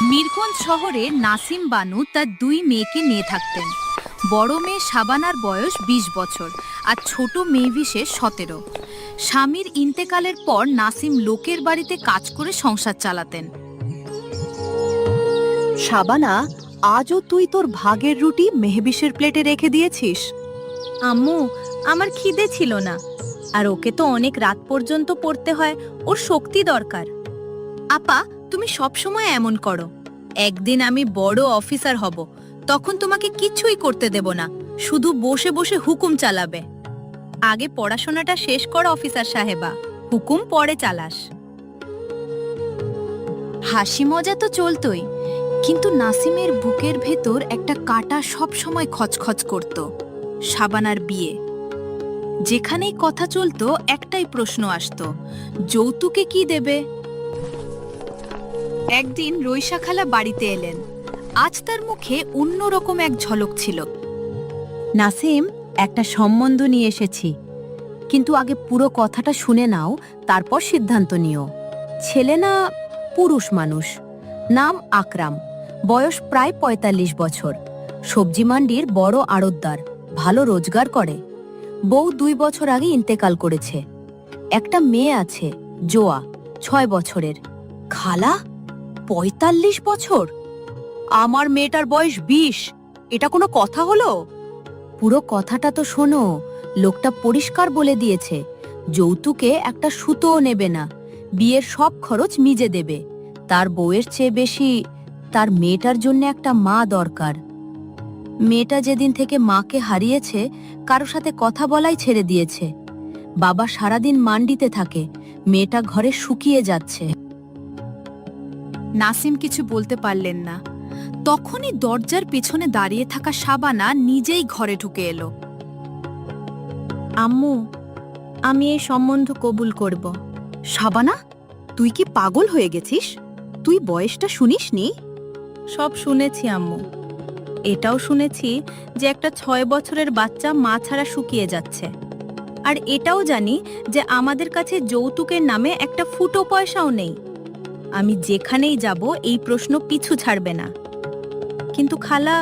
মিরগঞ্জ শহরে নাসিম বানু তার দুই মেয়েকে নিয়ে থাকতেন। বড় মেয়ে শাবানার বয়স ২০ বছর আর ছোট মেয়ে বিশেষ ১৭। স্বামীর ইন্তেকালের পর নাসিম লোকের বাড়িতে কাজ করে সংসার চালাতেন। শাবানা, আজও তুই তোর ভাগের রুটি মেহবিশের প্লেটে রেখে দিয়েছিস? আম্মু, আমার খিদে ছিল না, আর ওকে তো অনেক রাত পর্যন্ত পড়তে হয়, ওর শক্তি দরকার। আপা, তুমি সবসময় এমন করো। একদিন আমি বড় অফিসার হব, তখন তোমাকে কিছুই করতে দেব না, শুধু বসে বসে হুকুম চালাবে। আগে পড়াশোনাটা শেষ কর অফিসার সাহেবা, হুকুম পরে চালাস। হাসি মজা তো চলতই, কিন্তু নাসিমের বুকের ভেতর একটা কাঁটা সব সময় খচখচ করত। শাবানার বিয়ে। যেখানেই কথা চলতো একটাই প্রশ্ন আসতো, যৌতুকে কি দেবে? একদিন রইসা খালা বাড়িতে এলেন। আজ তার মুখে অন্যরকম এক ঝলক ছিল। নাসিম, একটা সম্বন্ধ নিয়ে এসেছি, কিন্তু আগে পুরো কথাটা শুনে নাও, তারপর সিদ্ধান্ত নিও। ছেলে না পুরুষ মানুষ, নাম আকরাম, বয়স প্রায় ৪৫ বছর, সবজি মান্ডির বড় আড়তদার, ভালো রোজগার করে। বউ ২ বছর আগে ইন্তেকাল করেছে। একটা মেয়ে আছে, জোয়া, ৬ বছরের। খালা, ৪৫ বছর? আমার মেয়েটার বয়স ২০, এটা কোনো কথা হলো? পুরো কথাটা তো শোনো। লোকটা পরিষ্কার বলে দিয়েছে, যৌতুকে একটা সুতোও নেবে না, বিয়ের সব খরচ নিজে দেবে। তার বউয়ের চেয়ে বেশি তার মেয়েটার জন্য একটা মা দরকার। মেয়েটা যেদিন থেকে মাকে হারিয়েছে, কারো সাথে কথা বলাই ছেড়ে দিয়েছে। বাবা সারাদিন মান্ডিতে থাকে, মেয়েটা ঘরে শুকিয়ে যাচ্ছে। নাসিম কিছু বলতে পারলেন না। তখনই দরজার পেছনে দাঁড়িয়ে থাকা শাবানা নিজেই ঘরে ঢুকে এলো। আম্মু, আমি এই সম্বন্ধ কবুল করব। শাবানা, তুই কি পাগল হয়ে গেছিস? তুই বয়সটা শুনিসনি? সব শুনেছি আম্মু। এটাও শুনেছি যে একটা ৬ বছরের বাচ্চা মা ছাড়া শুকিয়ে যাচ্ছে। আর এটাও জানি যে আমাদের কাছে যৌতুকের নামে একটা ফুটো পয়সাও নেই। আমি যেখানেই যাব এই প্রশ্ন পিছু ছাড়বে না। কিন্তু খালা,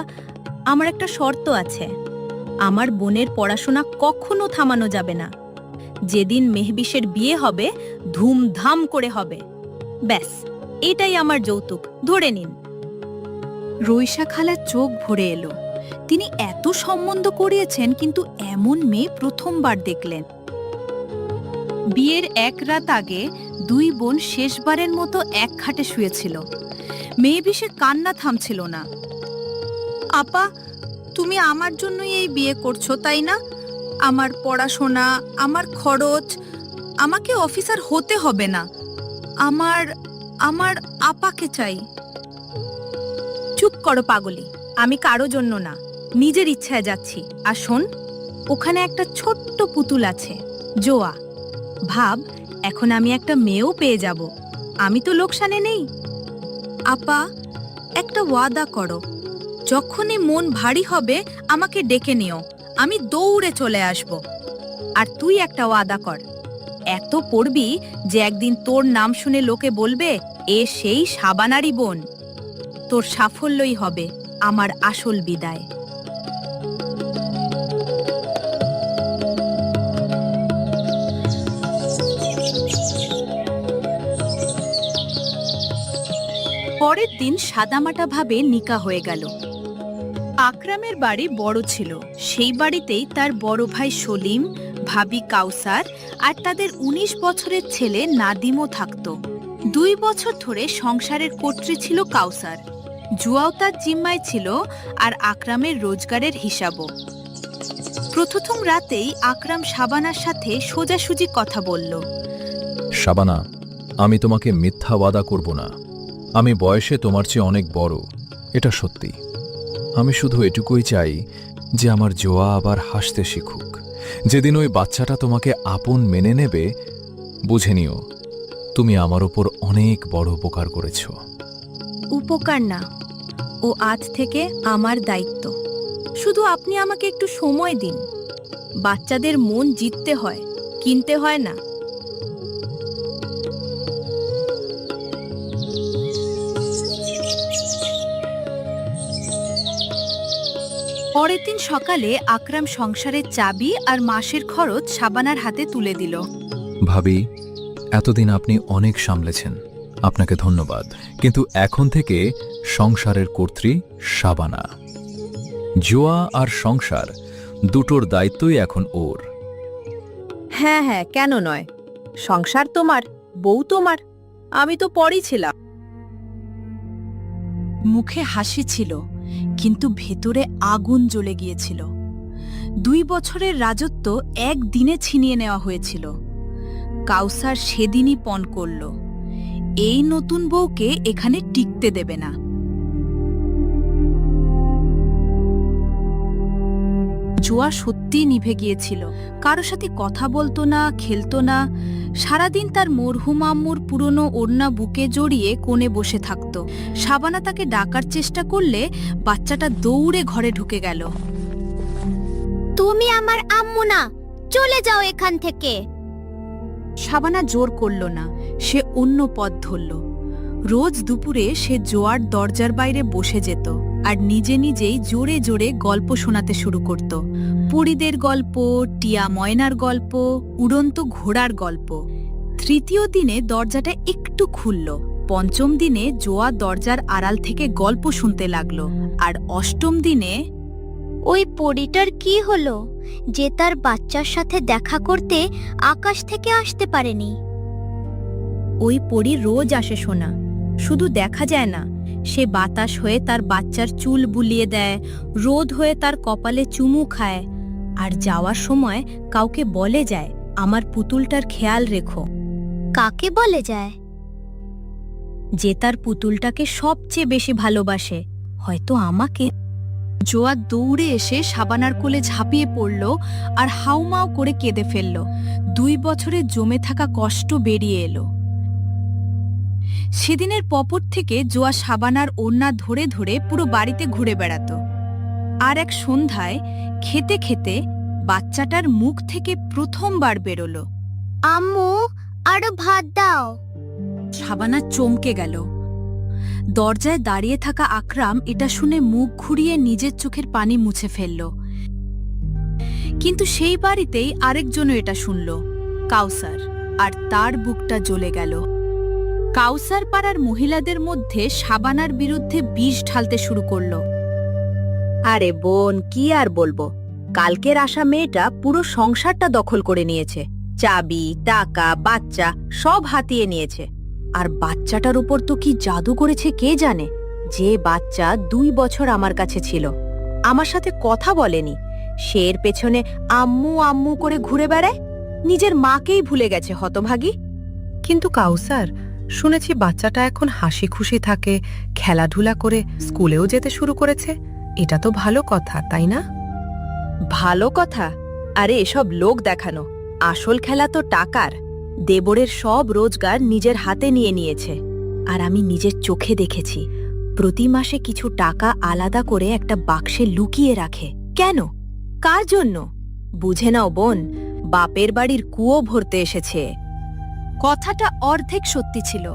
আমার একটা শর্ত আছে। আমার বোনের পড়াশোনা কখনো থামানো যাবে না। যেদিন মেহবিশের বিয়ে হবে, ধুমধাম করে হবে। ব্যাস, এটাই আমার যৌতুক, ধরে নিন। রইসা খালার চোখ ভরে এলো। তিনি এত সম্বন্ধ করিয়েছেন, কিন্তু এমন মেয়ে প্রথমবার দেখলেন। বিয়ের এক রাত আগে দুই বোন শেষবারের মতো এক খাটে শুয়েছিল। মেহবিশের কান্না থামছিল না। আপা, তুমি আমার জন্যই এই বিয়ে করছো, তাই না? আমার পড়াশোনা, আমার খরচ, আমাকে অফিসার হতে হবে না। আমার আমার আপাকে চাই। চুপ করো পাগলি, আমি কারো জন্য না, নিজের ইচ্ছায় যাচ্ছি। আর শোন, ওখানে একটা ছোট্ট পুতুল আছে, জোয়া। ভাব, এখন আমি একটা মেয়েও পেয়ে যাব। আমি তো লোকসানে নেই। আপা, একটা ওয়াদা করো, যখনই মন ভারী হবে আমাকে ডেকে নিও, আমি দৌড়ে চলে আসব। আর তুই একটা ওয়াদা কর, এত পড়বি যে একদিন তোর নাম শুনে লোকে বলবে, এ সেই শাবানারই বোন। তোর সাফল্যই হবে আমার আসল বিদায়। পরের দিন সাদামাটাভাবে নিকা হয়ে গেল। আকরামের বাড়ি বড় ছিল। সেই বাড়িতেই তার বড় ভাই সলিম, ভাবি কাউসার আর তাদের ১৯ বছরের ছেলে নাদিমও থাকত। ২ বছর ধরে সংসারের কর্ত্রী ছিল কাউসার। জুয়াও তার জিম্মায় ছিল, আর আকরামের রোজগারের হিসাবও। প্রথম রাতেই আকরাম শাবানার সাথে সোজাসুজি কথা বলল। শাবানা, আমি তোমাকে মিথ্যা ওয়াদা করব না। আমি বয়সে তোমার চেয়ে অনেক বড়, এটা সত্যি। আমি শুধু এটুকুই চাই যে আমার জোয়া আবার হাসতে শিখুক। যেদিন ওই বাচ্চাটা তোমাকে আপন মেনে নেবে, বুঝে নিও তুমি আমার ওপর অনেক বড় উপকার করেছ। উপকার না, ও আজ থেকে আমার দায়িত্ব। শুধু আপনি আমাকে একটু সময় দিন। বাচ্চাদের মন জিততে হয়, কিনতে হয় না। পরের দিন সকালে আকরাম সংসারের চাবি আর মাসের খরচ শাবানার হাতে তুলে দিল। ভাবি, এতদিন আপনি অনেক সামলেছেন, আপনাকে ধন্যবাদ। কিন্তু এখন থেকে সংসারের কর্ত্রী শাবানা। জোয়া আর সংসার দুটোর দায়িত্বই এখন ওর। হ্যাঁ হ্যাঁ, কেন নয়? সংসার তোমার, বউ তোমার, আমি তো পরই ছিলাম। মুখে হাসি ছিল, কিন্তু ভেতরে আগুন জ্বলে গিয়েছিল। 2 বছরের রাজত্ব একদিনে ছিনিয়ে নেওয়া হয়েছিল। কাউসার সেদিনই পণ করল, এই নতুন বউকে এখানে টিকতে দেবে না। জোয়া সত্যিই নিভে গিয়েছিল। কারো সাথে কথা বলতো না, খেলতো না। সারাদিন তার মরহুম আম্মুর পুরনো ওড়না বুকে জড়িয়ে কোণে বসে থাকত। শাবানা তাকে ডাকার চেষ্টা করলে বাচ্চাটা দৌড়ে ঘরে ঢুকে গেল। তুমি আমার আম্মু না, চলে যাও এখান থেকে। শাবানা জোর করল না, সে অন্য পথ ধরল। রোজ দুপুরে সে জোয়ার দরজার বাইরে বসে যেত আর নিজে নিজেই জোরে জোরে গল্প শোনাতে শুরু করত। পরীদের গল্প, টিয়া ময়নার গল্প, উড়ন্ত ঘোড়ার গল্প। 3য় দিনে দরজাটা একটু খুলল। 5ম দিনে জোয়া দরজার আড়াল থেকে গল্প শুনতে লাগলো। আর 8ম দিনে ওই পরীটার কি হলো যে তার বাচ্চার সাথে দেখা করতে আকাশ থেকে আসতে পারেনি? ওই পরী রোজ আসে শোনা, শুধু দেখা যায় না। সে বাতাস হয়ে তার বাচ্চার চুল বুলিয়ে দেয়, রোদ হয়ে তার কপালে চুমু খায়, আর যাওয়ার সময় কাউকে বলে যায়, আমার পুতুলটার খেয়াল রেখো। কাকে বলে যায়? যে তার পুতুলটাকে সবচেয়ে বেশি ভালোবাসে, হয়তো আমাকে। জোয়া দৌড়ে এসে শাবানার কোলে ঝাঁপিয়ে পড়ল আর হাউমাউ করে কেঁদে ফেলল। 2 বছরে জমে থাকা কষ্ট বেরিয়ে এলো। সেদিনের পপর থেকে জোয়া শাবানার ওড়না ধরে ধরে পুরো বাড়িতে ঘুরে বেড়াত। আর এক সন্ধ্যায় খেতে খেতে বাচ্চাটার মুখ থেকে প্রথমবার বেরোল, আম্মু, আরো ভাত দাও। শাবানা চমকে গেল। দরজায় দাঁড়িয়ে থাকা আকরাম এটা শুনে মুখ ঘুরিয়ে নিজের চোখের পানি মুছে ফেলল। কিন্তু সেই বাড়িতেই আরেকজনও এটা শুনল, কাউসার, আর তার বুকটা জ্বলে গেল। কাউসার পাড়ার মহিলাদের মধ্যে শাবানার বিরুদ্ধে বিষ ঢালতে শুরু করল। আরে বোন, কি আর বলবো, কালকের আসা মেয়েটা পুরো সংসারটা দখল করে নিয়েছে। চাবি, টাকা, বাচ্চা সব হাতিয়ে নিয়েছে। আর বাচ্চাটার উপর তো কি জাদু করেছে কে জানে। যে বাচ্চা 2 বছর আমার কাছে ছিল, আমার সাথে কথা বলেনি, সে এর পেছনে আম্মু আম্মু করে ঘুরে বেড়ায়। নিজের মাকেই ভুলে গেছে হতভাগী। কিন্তু কাউসার, শুনেছি বাচ্চাটা এখন হাসি খুশি থাকে, খেলাধুলা করে স্কুলেও যেতে শুরু করেছে। এটা তো ভালো কথা, তাই না? ভালো কথা? আরে এসব লোক দেখানো। আসল খেলা তো টাকার। দেবরের সব রোজগার নিজের হাতে নিয়ে নিয়েছে। আর আমি নিজের চোখে দেখেছি, প্রতি মাসে কিছু টাকা আলাদা করে একটা বাক্সে লুকিয়ে রাখে। কেন? কার জন্য? বুঝে নাও বোন, বাপের বাড়ির কুয়ো ভরতে এসেছে। কথাটা অর্ধেক সত্যি ছিল।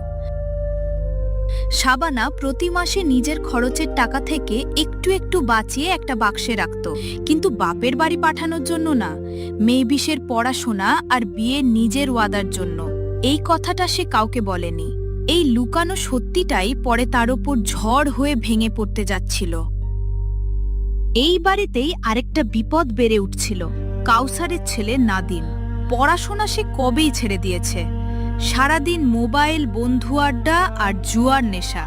শাবানা প্রতি মাসে নিজের খরচের টাকা থেকে একটু একটু বাঁচিয়ে একটা বাক্সে রাখত, কিন্তু বাপের বাড়ি পাঠানোর জন্য না, মেয়েবিশের পড়াশোনা আর বিয়ে নিজের ওয়াদার জন্য। এই কথাটা সে কাউকে বলেনি। এই লুকানো সত্যিটাই পরে তার ওপর ঝড় হয়ে ভেঙে পড়তে যাচ্ছিল। এই বাড়িতেই আরেকটা বিপদ বেড়ে উঠছিল। কাউসারের ছেলে নাদিম। পড়াশোনা সে কবেই ছেড়ে দিয়েছে। সারাদিন মোবাইল, বন্ধু আড্ডা আর জুয়ার নেশা।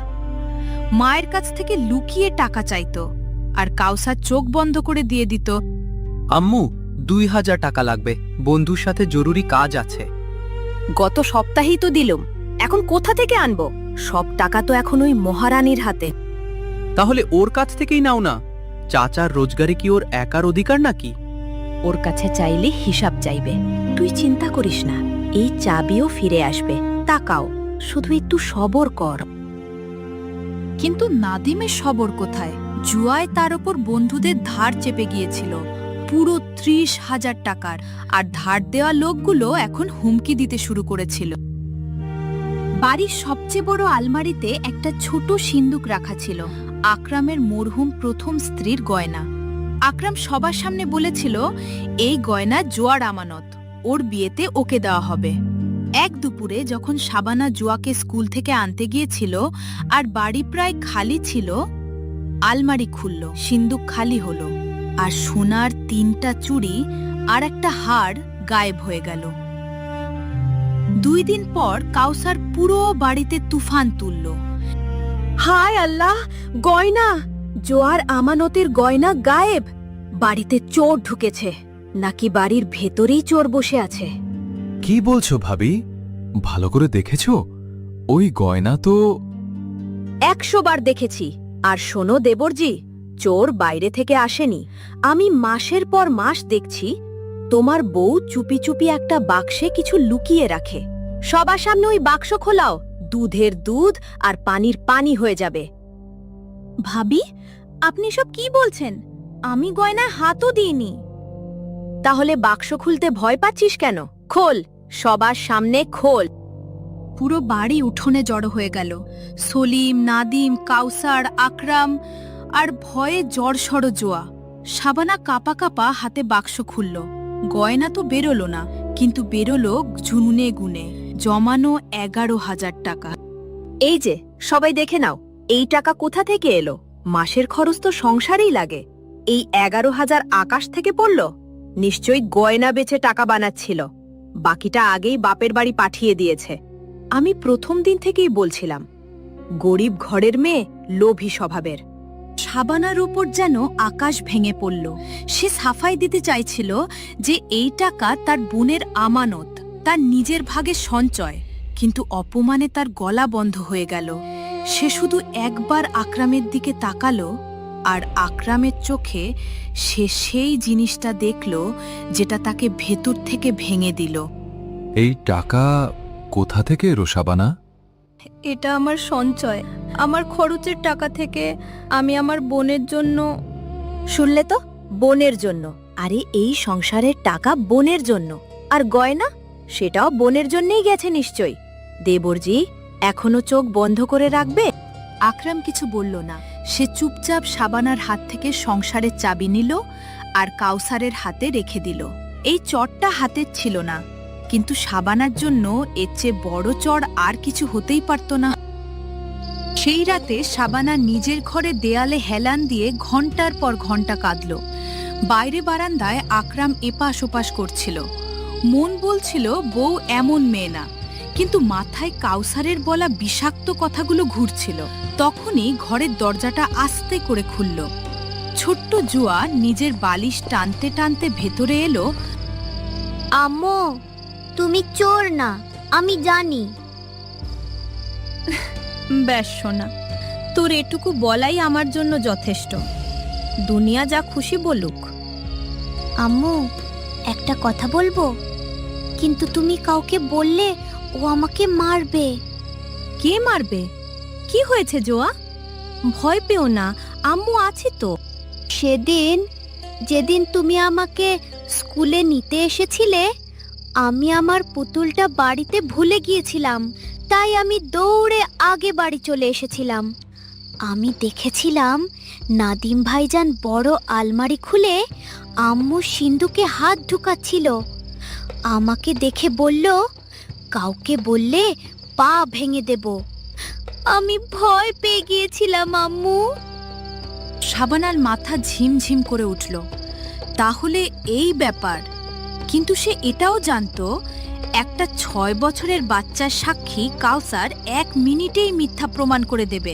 মায়ের কাছ থেকে লুকিয়ে টাকা চাইত, আর কাউসার চোখ বন্ধ করে দিয়ে দিত, আম্মু 2000 টাকা লাগবে, বন্ধুর সাথে জরুরি কাজ আছে। গত সপ্তাহেই তো দিলুম, এখন কোথা থেকে আনবো? সব টাকা তো এখন ওই মহারানীর হাতে। তাহলে ওর কাছ থেকেই নাও না। চাচার রোজগারে কি ওর একার অধিকার নাকি? ওর কাছে চাইলে হিসাব চাইবে। তুই চিন্তা করিস না, এই চাবিও ফিরে আসবে। তাকাও, শুধু একটু সবর কর। কিন্তু নাদিমের সবর কোথায়? জুয়ায় তার ওপর বন্ধুদের ধার চেপে গিয়েছিল, পুরো 30,000 টাকার। আর ধার দেওয়া লোকগুলো এখন হুমকি দিতে শুরু করেছিল। বাড়ির সবচেয়ে বড় আলমারিতে একটা ছোট সিন্দুক রাখা ছিল, আকরামের মরহুম প্রথম স্ত্রীর গয়না। আকরাম সবার সামনে বলেছিল এই গয়না জোয়ার আমানত, ওর বিয়েতে ওকে দেওয়া হবে। এক দুপুরে যখন শাবানা জুয়াকে স্কুল থেকে আনতে গিয়েছিল আর বাড়ি প্রায় খালি ছিল, আলমারি খুলল, সিন্দুক খালি হলো, আর সোনার 3টা চুড়ি আর একটা হাড় গায়েব হয়ে গেল। 2 দিন পর কাউসার পুরো বাড়িতে তুফান তুলল। হায় আল্লাহ, গয়না! জোয়ার আমানতের গয়না গায়েব। বাড়িতে চোর ঢুকেছে, নাকি বাড়ির ভেতরেই চোর বসে আছে? কি বলছো ভাবি? ভালো করে দেখেছো? ওই গয়না তো 100 বার দেখেছি। আর শোনো দেবরজি, চোর বাইরে থেকে আসেনি। আমি মাসের পর মাস দেখছি তোমার বউ চুপি চুপি একটা বাক্সে কিছু লুকিয়ে রাখে। সবার সামনে ওই বাক্স খোলাও, দুধের দুধ আর পানির পানি হয়ে যাবে। ভাবি, আপনি সব কি বলছেন? আমি গয়নায় হাতও দিইনি। তাহলে বাক্স খুলতে ভয় পাচ্ছিস কেন? খোল, সবার সামনে খোল। পুরো বাড়ি উঠোনে জড়ো হয়ে গেল। সলিম, নাদিম, কাউসার, আকরাম আর ভয়ে জড়সড় জোয়া। শাবানা কাপা কাপা হাতে বাক্স খুলল। গয়না তো বেরোলো না, কিন্তু বেরোলো ঝুনুনে গুনে জমানো 11,000 টাকা। এই যে সবাই দেখে নাও, এই টাকা কোথা থেকে এলো? মাসের খরচ তো সংসারেই লাগে। এই 11,000 আকাশ থেকে পড়ল? নিশ্চয়ই গয়না বেচে টাকা বানাচ্ছিল। বাকিটা আগেই বাপের বাড়ি পাঠিয়ে দিয়েছে। আমি প্রথম দিন থেকেই বলছিলাম, গরিব ঘরের মেয়ে লোভী স্বভাবের। শাবানার উপর যেন আকাশ ভেঙে পড়ল। সে সাফাই দিতে চাইছিল যে এই টাকা তার বোনের আমানত, তার নিজের ভাগে সঞ্চয়, কিন্তু অপমানে তার গলা বন্ধ হয়ে গেল। সে শুধু একবার আকরামের দিকে তাকালো, আর আকরামের চোখে সে সেই জিনিসটা দেখল যেটা তাকে ভেতর থেকে ভেঙে দিল। এই টাকা কোথা থেকে এলো শাবানা? এটা আমার সঞ্চয়, আমার খরচের টাকা থেকে আমি আমার বোনের জন্য। শুনলে তো, বোনের জন্য। আরে এই সংসারের টাকা বোনের জন্য। আর গয়না, সেটাও বোনের জন্যই গেছে নিশ্চয়ই। দেবরজি, এখনো চোখ বন্ধ করে রাখবে? আকরাম কিছু বলল না। সে চুপচাপ শাবানার হাত থেকে সংসারের চাবি নিল আর কাউসারের হাতে রেখে দিল। এই চরটা হাতের ছিল না, কিন্তু শাবানার জন্য এর চেয়ে বড় চর আর কিছু হতেই পারত না। সেই রাতে শাবানা নিজের ঘরে দেয়ালে হেলান দিয়ে ঘন্টার পর ঘন্টা কাঁদল। বাইরে বারান্দায় আকরাম এপাশ ওপাশ করছিল। মন বলছিল বউ এমন মেয়ে না, কিন্তু মাথায় কাউসারের বলা বিষাক্ত কথাগুলো ঘুরছিল। তখনই ঘরের দরজাটা আস্তে করে খুলল। ছোট্ট জুয়া নিজের বালিশ টানতে টানতে ভেতরে এলো। আম্মু, তুমি চোর না, আমি জানি। ব্যাস সোনা, তোর এটুকু বলাই আমার জন্য যথেষ্ট। দুনিয়া যা খুশি বলুক। আম্মু, একটা কথা বলবো, কিন্তু তুমি কাউকে বললে ও আমাকে মারবে। কে মারবে? কি হয়েছে জোয়া? ভয় পেও না, আম্মু আছে তো। সেদিন যেদিন তুমি আমাকে স্কুলে নিতে এসেছিলে, আমি আমার পুতুলটা বাড়িতে ভুলে গিয়েছিলাম, তাই আমি দৌড়ে আগে বাড়ি চলে এসেছিলাম। আমি দেখেছিলাম নাদিম ভাইজান বড় আলমারি খুলে আম্মু সিন্ধুকে হাত ঢুকাচ্ছিল। আমাকে দেখে বলল, কাউকে বললে পা ভেঙে দেব। আমি ভয় পেয়ে গিয়েছিলাম আম্মু। শাবানার মাথা ঝিমঝিম করে উঠল। তাহলে এই ব্যাপার। কিন্তু সে এটাও জানতো একটা 6 বছরের বাচ্চার সাক্ষী কাউসার 1 মিনিটেই মিথ্যা প্রমাণ করে দেবে।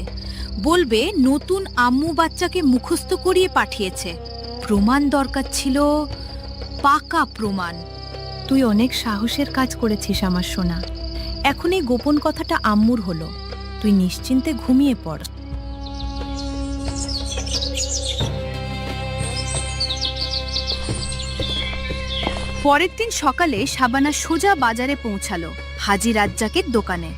বলবে নতুন আম্মু বাচ্চাকে মুখস্থ করিয়ে পাঠিয়েছে। প্রমাণ দরকার ছিল, পাকা প্রমাণ। তুই অনেক সাহসের কাজ করেছিস আমার সোনা। এখন এই গোপন কথাটা আম্মুর হলো। তুই নিশ্চিন্তে ঘুমিয়ে পড়। পরের দিন সকালে শাবানা সোজা বাজারে পৌঁছালো হাজি রাজ্জাকের দোকানে।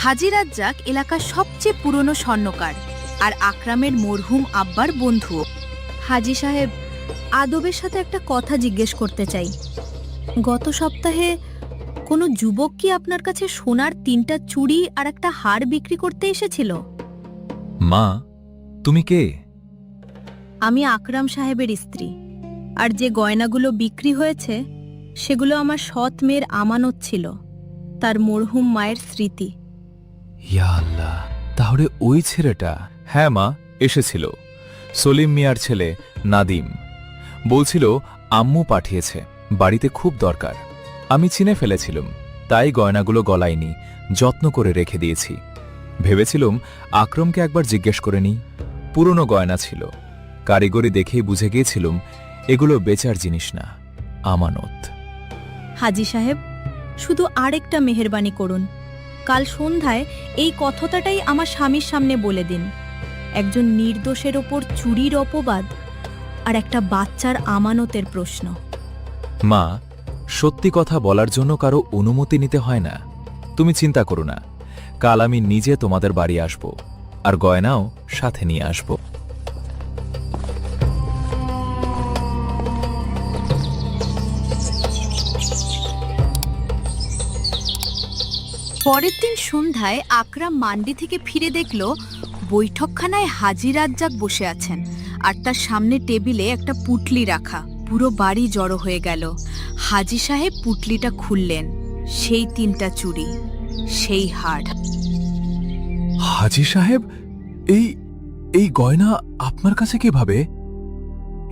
হাজি রাজ্জাক এলাকার সবচেয়ে পুরনো স্বর্ণকার আর আকরামের মরহুম আব্বার বন্ধু। হাজি সাহেব, আদবের সাথে একটা কথা জিজ্ঞেস করতে চাই। গত সপ্তাহে কোনো যুবক কি আপনার কাছে সোনার 3টা চুড়ি আর একটা হার বিক্রি করতে এসেছিল? মা, তুমি কে? আমি আকরাম সাহেবের স্ত্রী, আর যে গয়নাগুলো বিক্রি হয়েছে সেগুলো আমার সৎ মেয়ের আমানত ছিল, তার মরহুম মায়ের স্মৃতি। ইয়া আল্লাহ, তাহলে ওই ছেলেটা? হ্যাঁ মা, এসেছিল। সলিম মিয়ার ছেলে নাদিম। বলছিল আম্মু পাঠিয়েছে, বাড়িতে খুব দরকার। আমি চিনে ফেলেছিলাম, তাই গয়নাগুলো গলাইনি, যত্ন করে রেখে দিয়েছি। ভেবেছিলাম আকরমকে একবার জিজ্ঞেস করে নিই। পুরনো গয়না ছিল, কারিগরি দেখেই বুঝে গিয়েছিলাম এগুলো বেচার জিনিস না, আমানত। হাজি সাহেব, শুধু আরেকটা মেহেরবানি করুন। কাল সন্ধ্যায় এই কথাটাই আমার স্বামীর সামনে বলে দিন। একজন নির্দোষের ওপর চুরির অপবাদ আর একটা বাচ্চার আমানতের প্রশ্ন। মা, সত্যি কথা বলার জন্য কারো অনুমতি নিতে হয় না। তুমি চিন্তা করো না, কাল আমি নিজে তোমাদের বাড়ি আসব, আর গয়নাও সাথে নিয়ে আসব। পরের দিন সন্ধ্যায় আকরাম মান্ডি থেকে ফিরে দেখল বৈঠকখানায় হাজি রাজ্জাক বসে আছেন, আর তার সামনে টেবিলে একটা পুটলি রাখা। পুরো বাড়ি জড়ো হয়ে গেল। হাজি সাহেব পুটলিটা খুললেন। সেই 3টা চুড়ি, সেই হার। হাজি সাহেব, এই গয়না আপনার কাছে কিভাবে?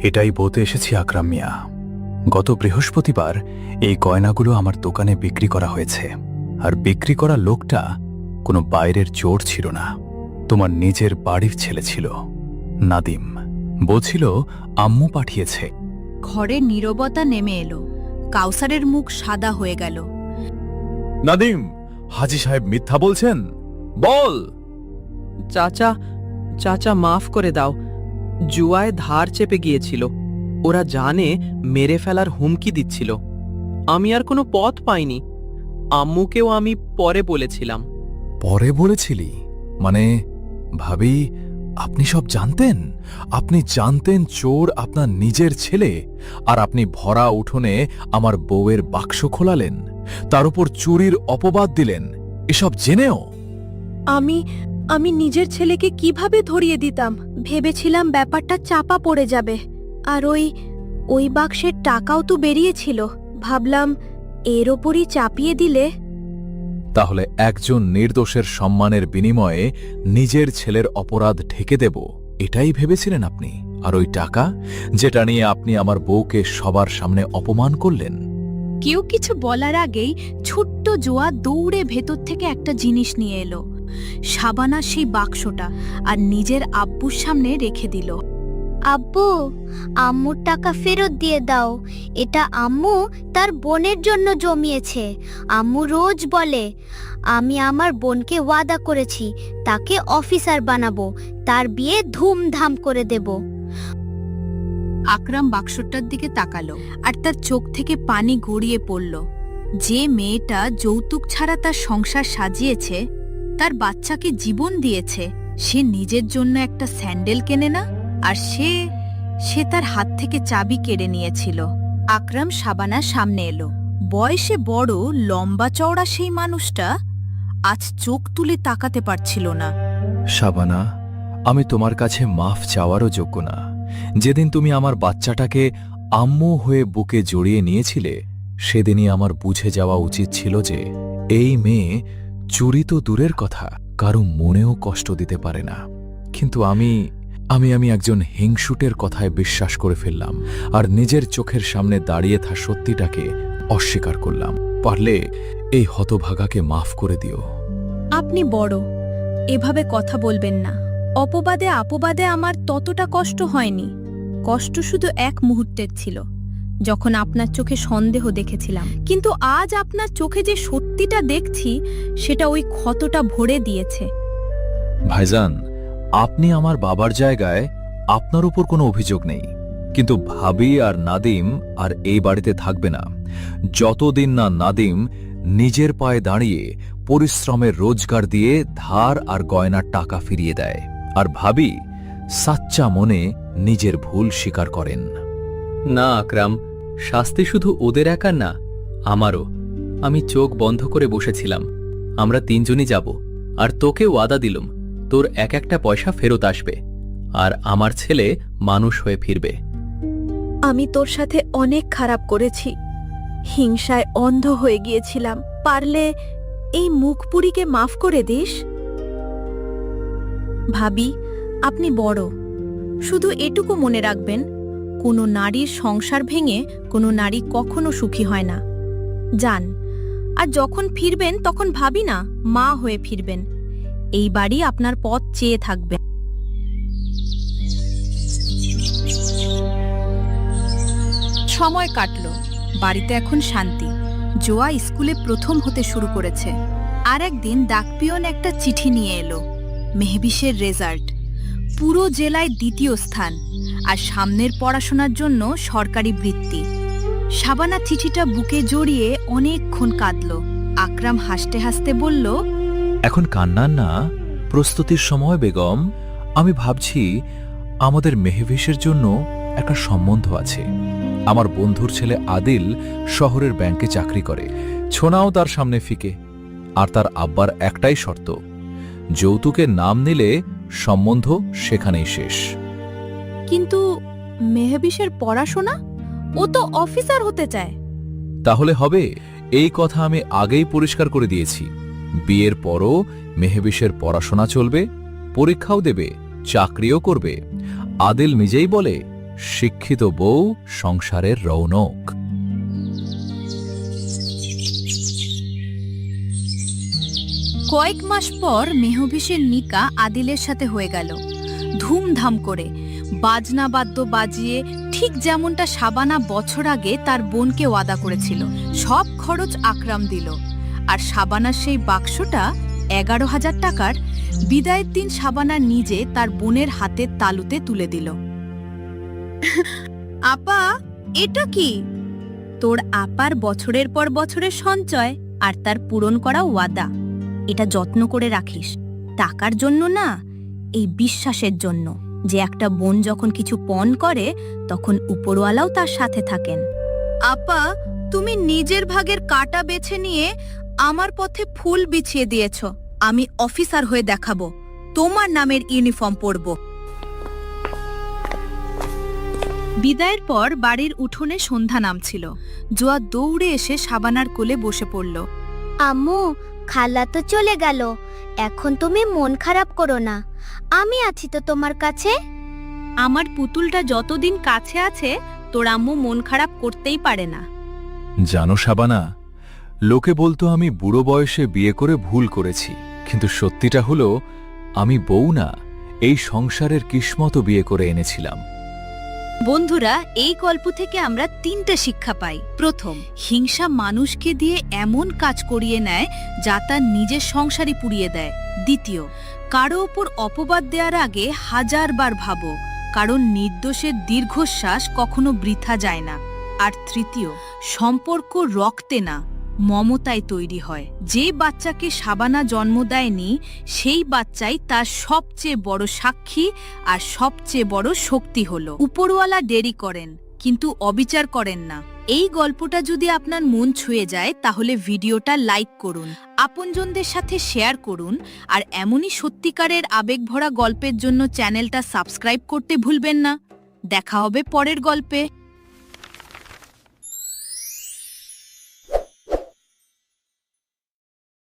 এটাই বলতে এসেছি আকরাম মিয়া। গত বৃহস্পতিবার এই গয়নাগুলো আমার দোকানে বিক্রি করা হয়েছে, আর বিক্রি করা লোকটা কোনো বাইরের চোর ছিল না, তোমার নিজের বাড়ির ছেলে ছিল, নাদিম। বলছিল আম্মু পাঠিয়েছে। ঘরে নীরবতা নেমে এলো। কাউসারের মুখ সাদা হয়ে গেল। নাদিম, হাজি সাহেব মিথ্যা বলছেন, বল। চাচা, চাচা মাফ করে দাও। জুয়ায় ধার চেপে গিয়েছিল। ওরা জানে মেরে ফেলার হুমকি দিচ্ছিল। আমি আর কোনো পথ পাইনি। আম্মুকেও আমি পরে বলেছিলাম। পরে বলেছিলি মানে? ভাবি, আপনি সব জানতেন? আপনি জানতেন চোর আপনার নিজের ছেলে, আর আপনি ভরা উঠোনে আমার বউয়ের বাক্স খোলালেন, তার উপর চুরির অপবাদ দিলেন, এসব জেনেও? আমি নিজের ছেলেকে কিভাবে ধরিয়ে দিতাম? ভেবেছিলাম ব্যাপারটা চাপা পড়ে যাবে, আর ওই বাক্সের টাকাও তো বেরিয়েছিল। ভাবলাম এর ওপরই চাপিয়ে দিলে। তাহলে একজন নির্দোষের সম্মানের বিনিময়ে নিজের ছেলের অপরাধ ঢেকে দেব, এটাই ভেবেছিলেন আপনি? আর ওই টাকা, যেটা নিয়ে আপনি আমার বউকে সবার সামনে অপমান করলেন? কেউ কিছু বলার আগেই ছোট্ট জোয়া দৌড়ে ভেতর থেকে একটা জিনিস নিয়ে এলো। শাবানা সেই বাক্সটা আর নিজের আব্বুর সামনে রেখে দিল। আব্বু, আম্মুর টাকা ফেরত দিয়ে দাও। এটা আম্মু তার বোনের জন্য জমিয়েছে। আম্মু রোজ বলে, আমি আমার বোনকে ওয়াদা করেছি তাকে অফিসার বানাবো, তার বিয়ে ধুমধাম করে দেব। আকরাম বাক্সটার দিকে তাকালো, আর তার চোখ থেকে পানি গড়িয়ে পড়ল। যে মেয়েটা যৌতুক ছাড়া তার সংসার সাজিয়েছে, তার বাচ্চাকে জীবন দিয়েছে, সে নিজের জন্য একটা স্যান্ডেল কেনে না, আর সে তার হাত থেকে চাবি কেড়ে নিয়েছিল। আকরাম শাবানার সামনে এলো। বয়সে বড়, লম্বা চওড়া সেই মানুষটা আজ চোখ তুলে তাকাতে পারছিল না। শাবানা, আমি তোমার কাছে মাফ চাওয়ারও যোগ্য না। যেদিন তুমি আমার বাচ্চাটাকে আম্মু হয়ে বুকে জড়িয়ে নিয়েছিলে, সেদিনই আমার বুঝে যাওয়া উচিত ছিল যে এই মেয়ে চুরি তো দূরের কথা, কারো মনেও কষ্ট দিতে পারে না। কিন্তু আমি একজন হিংসুটের কথায় বিশ্বাস করে ফেললাম, আর নিজের চোখের সামনে দাঁড়িয়ে থা সত্যিটাকে অস্বীকার করলাম। পারলে এই হতভাগাকে মাফ করে দিও। আপনি বড়, এভাবে কথা বলবেন না। অপবাদে আপবাদে আমার ততটা কষ্ট হয়নি। কষ্ট শুধু এক মুহূর্তের ছিল, যখন আপনার চোখে সন্দেহ দেখেছিলাম। কিন্তু আজ আপনার চোখে যে সত্যিটা দেখছি, সেটা ওই ক্ষতটা ভরে দিয়েছে। ভাইজান, আপনি আমার বাবার জায়গায়, আপনার উপর কোনো অভিযোগ নেই। কিন্তু ভাবি আর নাদিম আর এই বাড়িতে থাকবে না, যতদিন না নাদিম নিজের পায়ে দাঁড়িয়ে পরিশ্রমের রোজগার দিয়ে ধার আর গয়নার টাকা ফিরিয়ে দেয়, আর ভাবি সাচ্চা মনে নিজের ভুল স্বীকার করেন। না আকরাম, শাস্তি শুধু ওদের একার না, আমারও। আমি চোখ বন্ধ করে বসেছিলাম। আমরা 3জনই যাব, আর তোকে ওয়াদা দিলুম তোর এক একটা পয়সা ফেরত আসবে। আর আমার ছেলে মানুষ হয়ে ফিরবে। আমি তোর সাথে অনেক খারাপ করেছি, হিংসায় অন্ধ হয়ে গিয়েছিলাম। পারলে এই মুখপুরীকে মাফ করে দিস। ভাবি, আপনি বড়, শুধু এটুকু মনে রাখবেন, কোনো নারীর সংসার ভেঙে কোনো নারী কখনো সুখী হয় না। যান, আর যখন ফিরবেন তখন ভাবি না মা হয়ে ফিরবেন। এই বাড়ি আপনার পথ চেয়ে থাকবে। সময় কাটল, বাড়িতে এখন শান্তি। জোয়া স্কুলে প্রথম হতে শুরু করেছে। আর একদিন ডাকপিয়ন একটা চিঠি নিয়ে এলো, মেহবিশের রেজাল্ট, পুরো জেলায় দ্বিতীয় স্থান, আর সামনের পড়াশোনার জন্য সরকারি বৃত্তি। শাবানা চিঠিটা বুকে জড়িয়ে অনেকক্ষণ কাঁদল। আকরাম হাসতে হাসতে বলল, এখন কান্নার না, প্রস্তুতির সময় বেগম। আমি ভাবছি আমাদের মেহভিসের জন্য একটা সম্বন্ধ আছে। আমার বন্ধুর ছেলে আদিল শহরের ব্যাংকে চাকরি করে, ছোনাও তার সামনে ফিকে। আর তার আব্বার একটাই শর্ত, যৌতুকের নাম নিলে সম্বন্ধ সেখানেই শেষ। কিন্তু মেহবিশের পড়াশোনা, ও তো অফিসার হতে চায়। তাহলে হবে, এই কথা আমি আগেই পরিষ্কার করে দিয়েছি। বিয়ের পরও মেহবিশের পড়াশোনা চলবে, পরীক্ষাও দেবে, চাকরিও করবে। আদিল নিজেই বলে, শিক্ষিত বউ সংসারের রৌনক। কয়েক মাস পর মেহবিশের নিকা আদিলের সাথে হয়ে গেল, ধুমধাম করে, বাজনা বাদ্য বাজিয়ে, ঠিক যেমনটা শাবানা বছর আগে তার বোনকে ওয়াদা করেছিল। সব খরচ আকরাম দিল, আর শাবানার সেই বাক্সটা 11,000 টাকার বিদায়ের দিন শাবানা নিজে তার বোনের হাতের তালুতে তুলে দিল। আপা, এটা কি? তোর আপার বছরের পর বছরের সঞ্চয় আর তার পূরণ করা ওয়াদা। এটা যত্ন করে রাখিস, টাকার জন্য না, এই বিশ্বাসের জন্য যে একটা বোন যখন কিছু পণ করে তখন উপরওয়ালাও তার সাথে থাকেন। আপা, তুমি নিজের ভাগের কাটা বেছে নিয়ে আমার পথে ফুল বিছিয়ে দিয়েছ। আমি অফিসার হয়ে দেখাবো, তোমার নামের ইউনিফর্ম পরব। বিদায়ের পর বাড়ির উঠোনে সন্ধ্যা নামছিল। জোয়া দৌড়ে এসে শাবানার কোলে বসে পড়ল। আম্মু, খালা তো চলে গেল, এখন তুমি মন খারাপ করো না, আমি আছি তো তোমার কাছে। আমার পুতুলটা যতদিন কাছে আছে তোর আম্মু মন খারাপ করতেই পারে না। জানো শাবানা, লোকে বলতো আমি বুড়ো বয়সে বিয়ে করে ভুল করেছি, কিন্তু সত্যিটা হলো আমি বউ না, এই সংসারের কিসমত বিয়ে করে এনেছিলাম। বন্ধুরা, এই গল্প থেকে আমরা 3টে শিক্ষা পাই। প্রথম, হিংসা মানুষকে দিয়ে এমন কাজ করিয়ে নেয় যা তার নিজের সংসারই পুড়িয়ে দেয়। দ্বিতীয়, কারো ওপর অপবাদ দেওয়ার আগে 1000 বার ভাবো, কারণ নির্দোষের দীর্ঘশ্বাস কখনো বৃথা যায় না। আর তৃতীয়, সম্পর্ক রক্তে না, মমতায় তৈরি হয়। যে বাচ্চাকে শাবানা জন্ম দেয়নি সেই বাচ্চাই তার সবচেয়ে বড় সাক্ষী আর সবচেয়ে বড় শক্তি হলো। উপরওয়ালা দেরি করেন কিন্তু অবিচার করেন না। এই গল্পটা যদি আপনার মন ছুঁয়ে যায় তাহলে ভিডিওটা লাইক করুন, আপনজনদের সাথে শেয়ার করুন, আর এমনই সত্যিকারের আবেগভরা গল্পের জন্য চ্যানেলটা সাবস্ক্রাইব করতে ভুলবেন না। দেখা হবে পরের গল্পে।